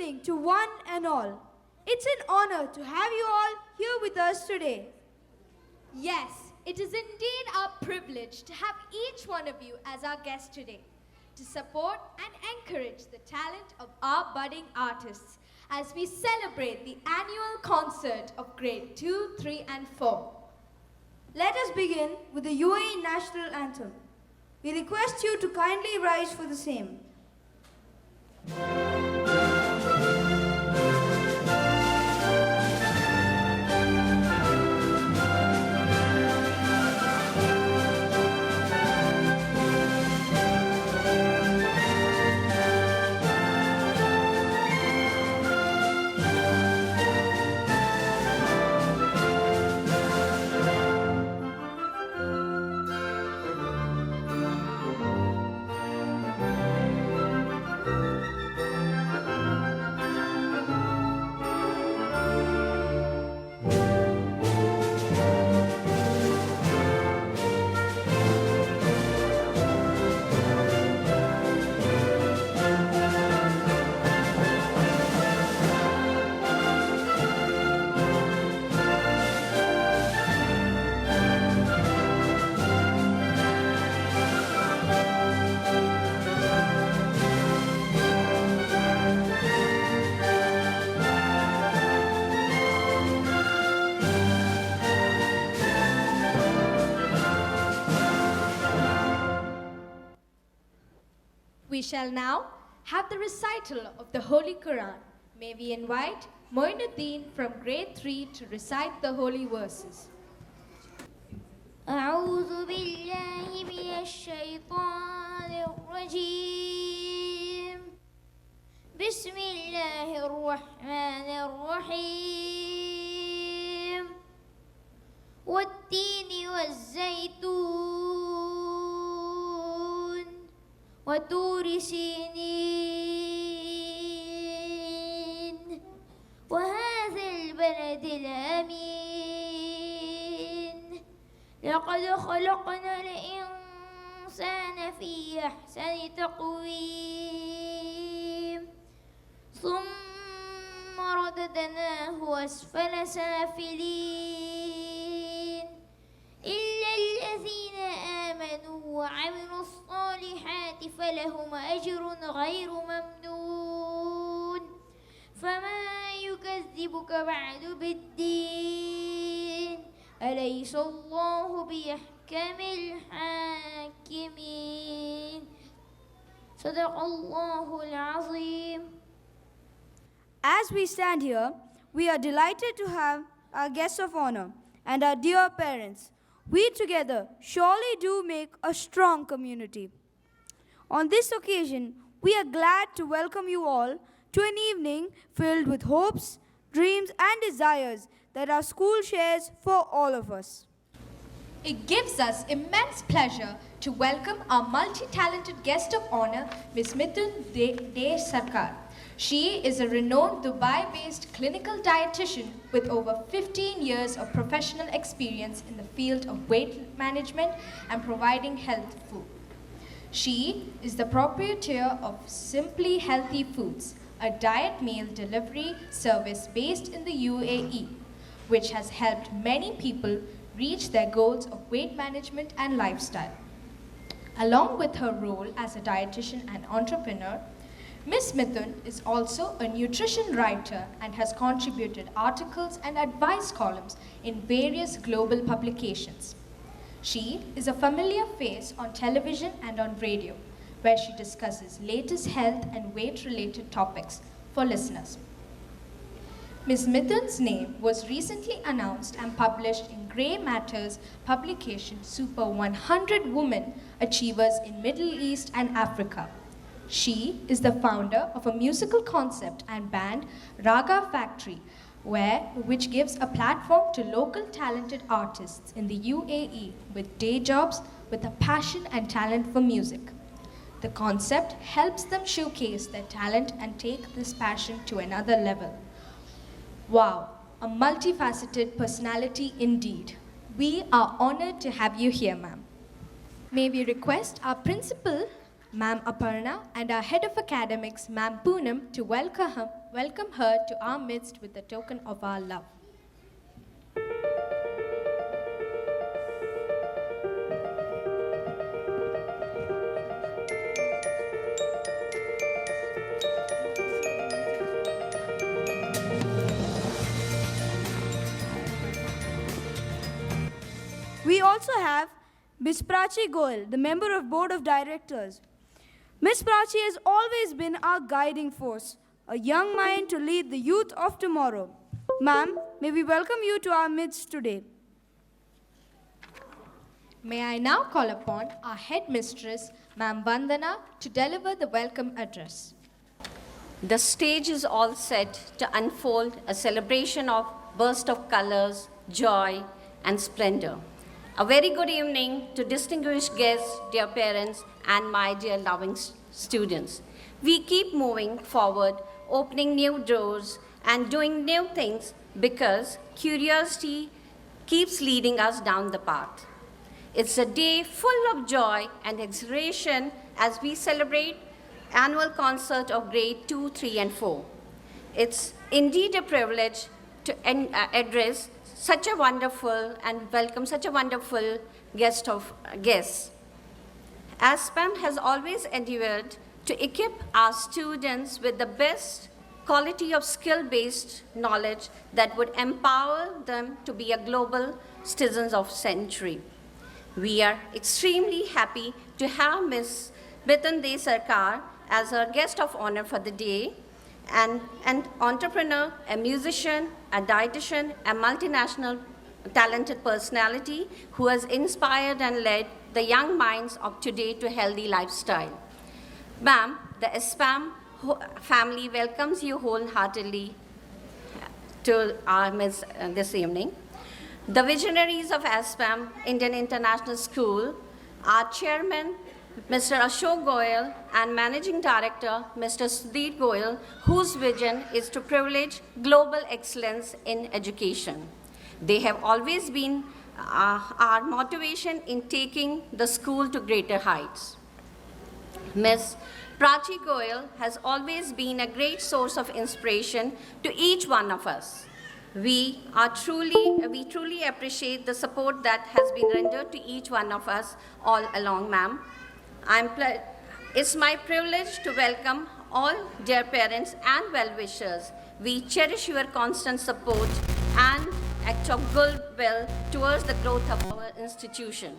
evening to one and all. It's an honor to have you all here with us today. Yes, it is indeed our privilege to have each one of you as our guest today, to support and encourage the talent of our budding artists as we celebrate the annual concert of grade 2, 3 and 4. Let us begin with the UAE National Anthem. We request you to kindly rise for the same. We shall now have the recital of the Holy Quran. May we invite Moinuddin from grade 3 to recite the holy verses. أعوذ بالله من الشيطان الرجيم بسم الله الرحمن الرحيم والتين والزيتون وطور سينين وهذا البلد الأمين لقد خلقنا الإنسان في أحسن تقويم ثم رددناه أسفل سافلين إلا الذين آمنوا وعملوا الصالحات فلهم أجر غير ممنون فما يكذبك بعد بالدين أليس الله بأحكم الحاكمين صدق الله العظيم. As we stand here, we are delighted to have our guests of honor and our dear parents. We together surely do make a strong community. On this occasion, we are glad to welcome you all to an evening filled with hopes, dreams, and desires that our school shares for all of us. It gives us immense pleasure to welcome our multi-talented guest of honor, Ms. Mithun De Sarkar. She is a renowned Dubai-based clinical dietitian with over 15 years of professional experience in the field of weight management and providing health food. She is the proprietor of Simply Healthy Foods, a diet meal delivery service based in the UAE, which has helped many people reach their goals of weight management and lifestyle. Along with her role as a dietitian and entrepreneur, Ms. Mithun is also a nutrition writer and has contributed articles and advice columns in various global publications. She is a familiar face on television and on radio, where she discusses latest health and weight-related topics for listeners. Ms. Mithun's name was recently announced and published in Grey Matters publication Super 100 Women Achievers in Middle East and Africa. She is the founder of a musical concept and band, Raga Factory, which gives a platform to local talented artists in the UAE with day jobs with a passion and talent for music. The concept helps them showcase their talent and take this passion to another level. Wow, a multifaceted personality indeed. We are honored to have you here, ma'am. May we request our principal, Ma'am Aparna, and our Head of Academics, Ma'am Poonam, to welcome her to our midst with a token of our love. We also have Ms. Prachi Goel, the member of Board of Directors. Ms. Prachi has always been our guiding force, a young mind to lead the youth of tomorrow. Ma'am, may we welcome you to our midst today. May I now call upon our headmistress, Ma'am Vandana, to deliver the welcome address. The stage is all set to unfold a celebration of burst of colors, joy, and splendor. A very good evening to distinguished guests, dear parents, and my dear loving students. We keep moving forward, opening new doors and doing new things because curiosity keeps leading us down the path. It's a day full of joy and exhilaration as we celebrate annual concert of grade 2, 3, and 4. It's indeed a privilege to address such a wonderful and welcome such a wonderful guests. ASPAM has endeavored endeavored to equip our students with the best quality of skill-based knowledge that would empower them to be a global citizens of century. We are extremely happy to have Ms. Mithun De Sarkar as our guest of honor for the day, and an entrepreneur, a musician, a dietitian, a multinational talented personality who has inspired and led the young minds of today to healthy lifestyle. Ma'am, the SPAM family welcomes you wholeheartedly to our midst this evening. The visionaries of ASPAM Indian International School, our chairman, Mr. Ashok Goyal, and Managing Director, Mr. Sudhir Goyal, whose vision is to privilege global excellence in education. They have always been our motivation in taking the school to greater heights. Ms. Prachi Goyal has always been a great source of inspiration to each one of us. We truly appreciate the support that has been rendered to each one of us all along, ma'am. It's my privilege to welcome all dear parents and well-wishers. We cherish your constant support and act of goodwill towards the growth of our institution.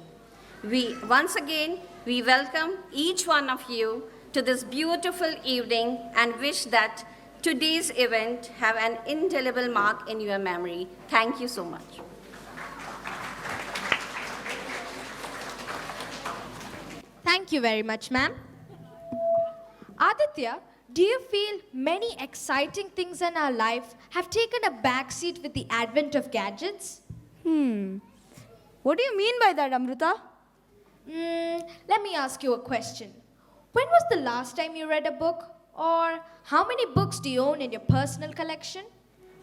Once again, we welcome each one of you to this beautiful evening and wish that today's event have an indelible mark in your memory. Thank you so much. Thank you very much, ma'am. Aditya, do you feel many exciting things in our life have taken a backseat with the advent of gadgets? What do you mean by that, Amrita? Let me ask you a question. When was the last time you read a book? Or how many books do you own in your personal collection?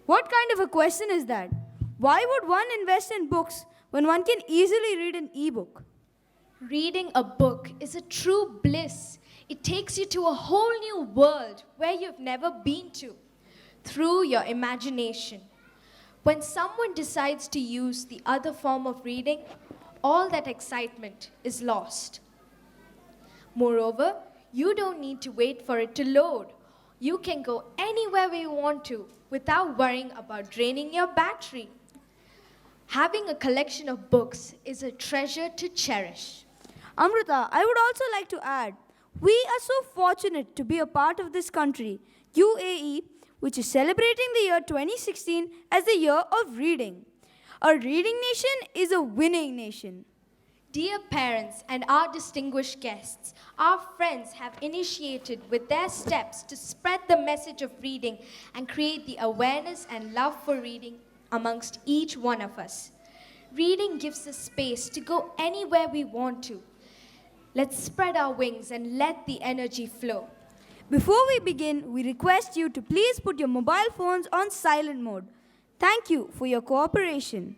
What kind of a question is that? Why would one invest in books when one can easily read an e-book? Reading a book is a true bliss. It takes you to a whole new world where you've never been to, through your imagination. When someone decides to use the other form of reading, all that excitement is lost. Moreover, you don't need to wait for it to load. You can go anywhere you want to without worrying about draining your battery. Having a collection of books is a treasure to cherish. Amrita, I would also like to add, we are so fortunate to be a part of this country, UAE, which is celebrating the year 2016 as the year of reading. A reading nation is a winning nation. Dear parents and our distinguished guests, our friends have initiated with their steps to spread the message of reading and create the awareness and love for reading amongst each one of us. Reading gives us space to go anywhere we want to. Let's spread our wings and let the energy flow. Before we begin, we request you to please put your mobile phones on silent mode. Thank you for your cooperation.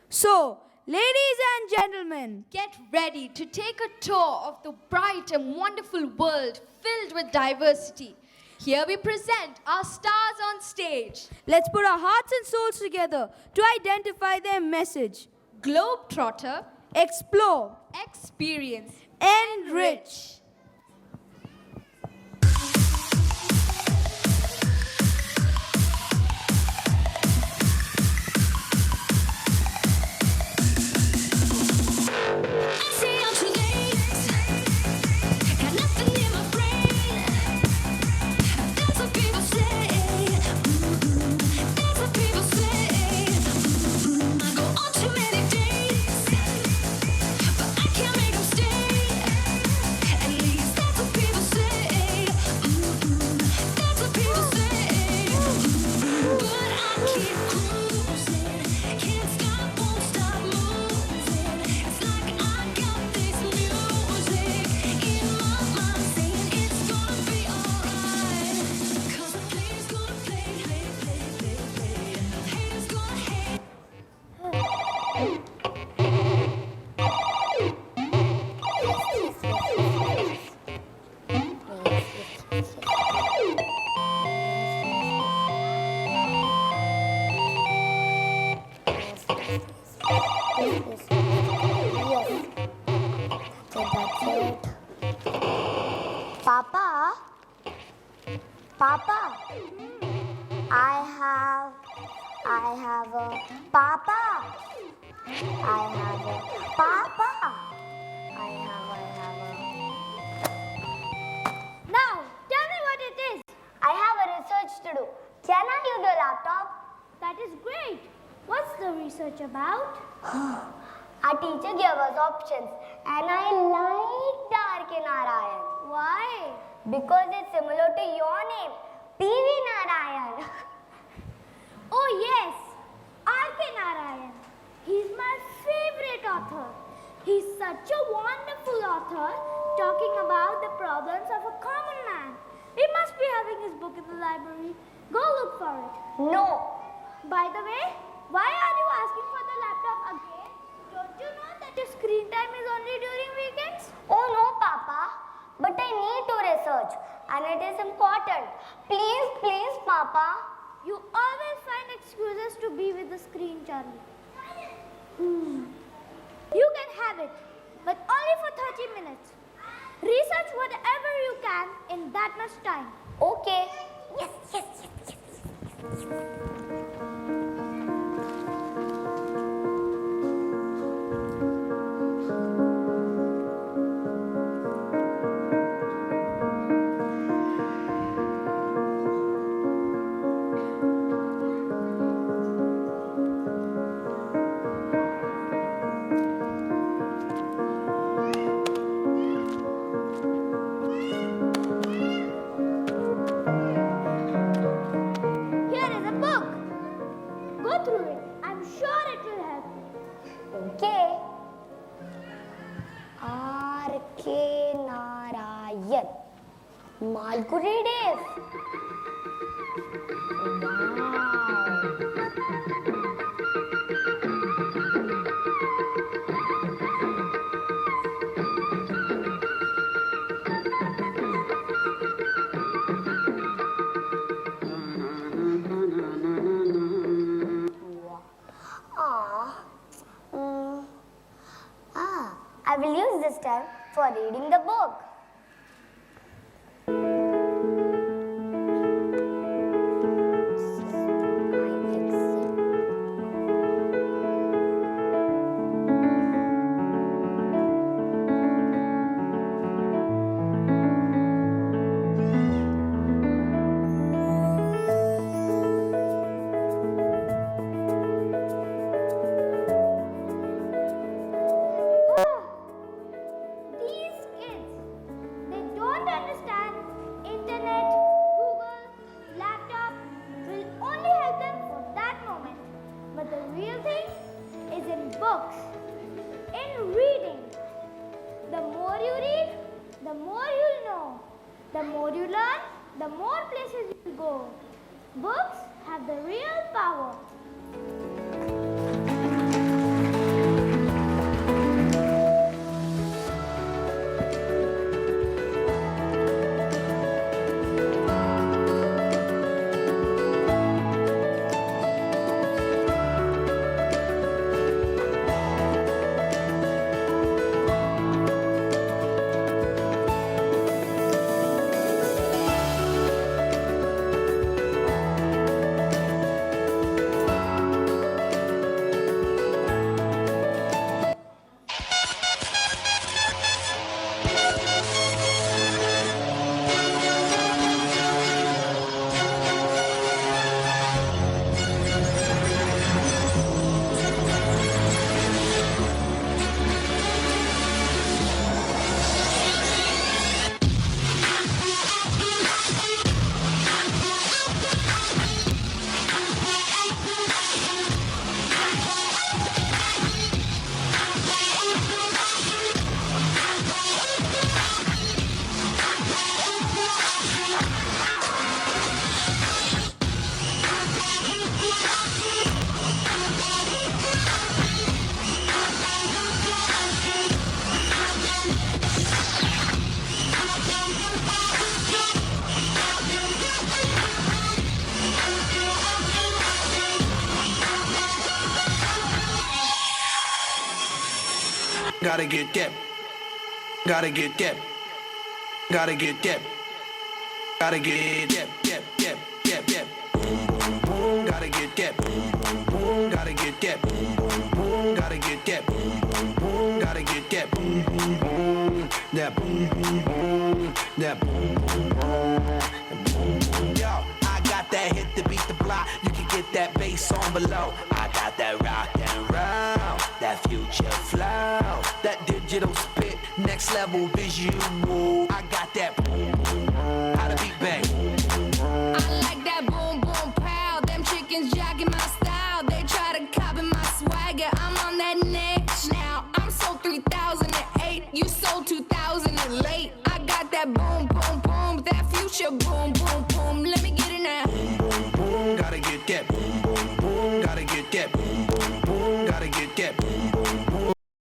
So, Ladies and gentlemen, Get ready to take a tour of the bright and wonderful world filled with diversity. Here we present our stars on stage. let's put our hearts and souls together to identify their message. Globetrotter, Explore, experience, enrich. Papa, Papa, I have a Papa. I have a Papa. I have a. Now, tell me what it is. I have a research to do. Can I use your laptop? That is great. What's the research about? Our teacher gave us options and I liked R.K. Narayan. Why? Because it's similar to your name, P.V. Narayan. Oh yes, R.K. Narayan. He's my favorite author. He's such a wonderful author talking about the problems of a common man. We must be having his book in the library. Go look for it. No. By the way, why are you asking for the laptop again? Don't you know that your screen time is only during weekends? Oh no, Papa. But I need to research and it is important. Please, please, Papa. You always find excuses to be with the screen, Charlie. You can have it, but only for 30 minutes. Research whatever you can in that much time. Okay. Yes, yes, yes, yes. Here is a book. Go through it. I'm sure it will help you. Okay. R.K. Narayan. Malgudi days. Wow. I will use this time for reading the book. These kids, they don't understand internet, Google, laptop will only help them for that moment. But the real thing is in books, in reading. The more you read, the more you'll know. The more you learn, the more places you'll go. Books have the real power. Gotta get that. Gotta get that. Gotta get that. Gotta get that. Boom, boom, boom. Gotta get that. Boom, boom, boom. Gotta get that. Boom, boom, boom. Gotta get that. Boom, boom, boom. Gotta get that. Boom, boom, boom. That boom, boom, boom. That boom, boom, boom. Yo, I got that hit to beat the block. You can get that bass on below. I got that rock and roll, that future flow, that digital spit, next level visual. I got that boom, boom, boom. How to beat bang. I like that boom boom pow. Them chickens jogging my style. They try to copy my swagger. I'm on that next now. I'm so 3000